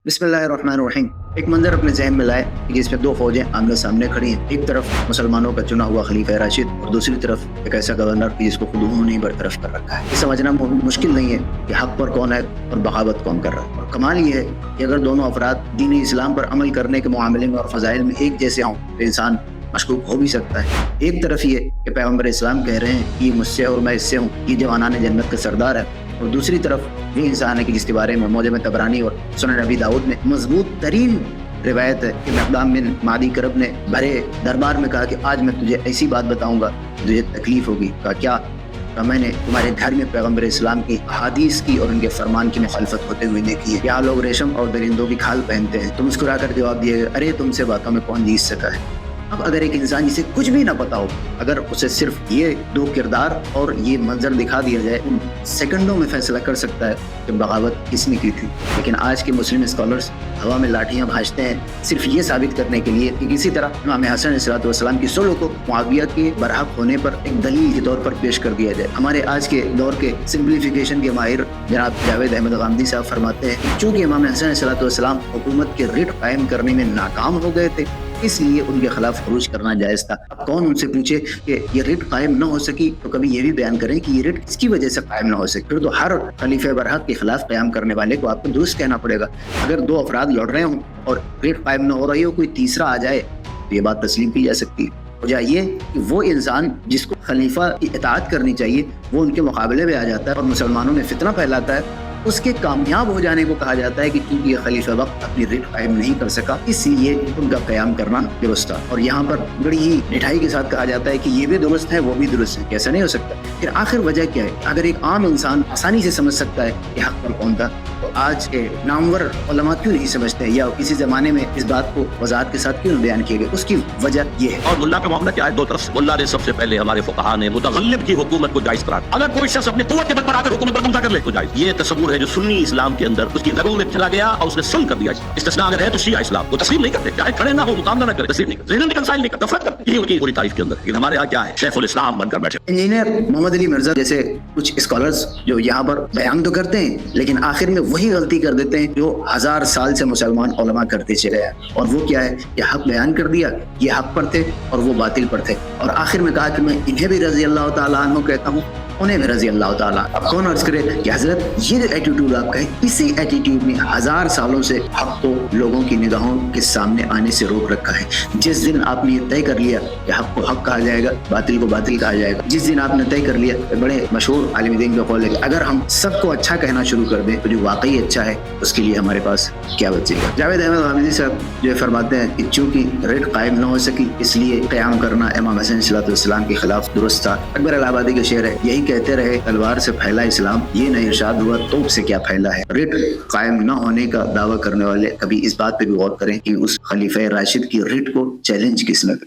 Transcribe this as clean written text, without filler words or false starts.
बिस्मिल्लाहिर्रहमानिर्रहीम। एक मंजर अपने जहन में लाए कि जिसमें दो फौजें आमने सामने खड़ी हैं। एक तरफ मुसलमानों का चुना हुआ खलीफा राशिद और दूसरी तरफ एक ऐसा गवर्नर कि जिसको खुद उन्होंने ही बरतरफ कर रखा है। ये समझना मुश्किल नहीं है कि हक पर कौन है और बगावत कौन कर रहा है। और कमाल ये है कि अगर दोनों अफराद दीन इस्लाम पर अमल करने के मामले में और फजाइल में एक जैसे हों तो इंसान मशकूक हो भी सकता है। एक तरफ ये कि पैगम्बर इस्लाम कह रहे हैं कि ये मुझसे और मैं इससे हूँ, ये जवानाने जन्नत का सरदार है, और दूसरी तरफ ये इंसान है कि जिसके बारे में मौजम तबरानी और सुनन नबी दाऊद में मजबूत तरीन रिवायत है कि मक़दाम बिन मादी करब ने भरे दरबार में कहा कि आज मैं तुझे ऐसी बात बताऊंगा तुझे तकलीफ होगी। कहा क्या? कहा मैंने तुम्हारे घर में पैगम्बर इस्लाम की हदीस की और उनके फरमान की मुखालफत होते हुए देखी है। यहाँ लोग रेशम और दरिंदों की खाल पहनते हैं। तुम मुस्कुरा कर जवाब दिए, अरे तुमसे बातों में कौन जीत सका है। अब अगर एक इंसान जिसे कुछ भी ना पता हो, अगर उसे सिर्फ ये दो किरदार और ये मंजर दिखा दिया जाए, उन सेकंडों में फैसला कर सकता है कि बगावत किसने की थी। लेकिन आज के मुस्लिम स्कॉलर्स हवा में लाठियां भाजते हैं सिर्फ ये साबित करने के लिए कि किसी तरह इमाम हसन अलैहिस्सलाम की सुलह को मुआविया के बरहक होने पर एक दलील के तौर पर पेश कर दिया जाए। हमारे आज के दौर के सिंप्लीफिकेशन के माहिर जनाब जावेद अहमद गामदी साहब फरमाते हैं कि चूंकि इमाम हसन अलैहिस्सलाम हुकूमत के रिट कायम करने में नाकाम हो गए थे, इसलिए उनके खिलाफ खरूज करना जायज था। अब कौन उनसे पूछे कि ये रिट कायम न हो सकी तो कभी ये भी बयान करें कि ये रिट किसकी वजह से कायम न हो सकी। फिर तो हर खलीफा बरहक के खिलाफ कयाम करने वाले को आपको दुरुस्त कहना पड़ेगा। अगर दो अफराद लड़ रहे हों और रिट कायम न हो रही हो, कोई तीसरा आ जाए तो ये बात तस्लीम की जा सकती है। वजह ये कि वो इंसान जिसको खलीफा की इताअत करनी चाहिए वो उनके मुकाबले में आ जाता है और मुसलमानों में फितना फैलाता है। उसके कामयाब हो जाने को कहा जाता है कि क्योंकि ये खलीफा वक्त अपनी रिट कायम नहीं कर सका, इसलिए उनका कयाम करना दुरुस्त था। और यहाँ पर बड़ी ही मिठाई के साथ कहा जाता है कि ये भी दुरुस्त है वो भी दुरुस्त है। कैसा नहीं हो सकता? फिर आखिर वजह क्या है? अगर एक आम इंसान आसानी से समझ सकता है कि हक पर कौन था, तो आज के नामवर उलमा क्यों नहीं समझते, या किसी जमाने में इस बात को वजाहत के साथ क्यों बयान किए गए? उसकी वजह ये है। और मुल्ला का मामला क्या है? दो तरफ से मुल्ला ने सबसे पहले हमारे फुकहा ने मुतगल्लिब की हुकूमत को जायज करार। अगर कोई शख्स अपने कुव्वत के बल पर आकर हुकूमत पर कब्जा कर ले तो जायज। ये तस्वुर है जो सुन्नी इस्लाम के अंदर उसकी रगों में चला गया और उसने सुन कर दिया। इस्तिस्ना अगर है तो शिया इस्लाम वो तस्लीम नहीं करते, चाहे खड़े ना हो, मुकाबला ना करे, तस्लीम नहीं करते, रिकंसाइल नहीं करते, नफरत करते। ये उनकी पूरी तारीफ के अंदर। लेकिन हमारे यहाँ क्या है? शेखुल इस्लाम बनकर बैठे। इंजीनियर मोहम्मद अली मिर्जा जैसे कुछ स्कॉलर्स जो यहाँ पर बयान तो करते हैं लेकिन आखिर में वही गलती कर देते हैं जो 1000 साल से मुसलमान उलमा करते चले आए। और वो क्या है? ये हक बयान कर दिया, ये हक पर थे और वो बातिल पर थे, और आखिर में कहा कि मैं इन्हें भी रजी अल्लाह ताला अन्हु कहता हूँ, उन्हें भी रजी अल्लाह ताला। अब कौन अर्ज करे कि हजरत ये जो एटीट्यूड आपका है, इसी एटीट्यूड ने 1000 सालों से हक को लोगों की निगाहों के सामने आने से रोक रखा है। जिस दिन आपने ये तय कर लिया कि हक को हक कहा जाएगा, बातिल को बातिल कहा जाएगा, जिस दिन आपने तय कर लिया, बड़े मशहूर आलिम दीन का कौल है कि अगर हम सबको अच्छा कहना शुरू कर दें तो जो वाकई अच्छा है उसके लिए हमारे पास क्या बचेगा। जावेद अहमद गामदी साहब जो फरमाते हैं कि चूंकि रिट कायम न हो सकी इसलिए क़याम करना इमाम हसन अलैहिस्सलाम के खिलाफ दुरुस्त था। अकबर इलाहाबादी का शेर है, यही कहते रहे तलवार से फैला इस्लाम, ये न इरशाद हुआ तोप से क्या फैला है। रिट कायम न होने का दावा करने वाले कभी इस बात पे भी गौर करें कि उस खलीफा राशिद की रिट को चैलेंज किसने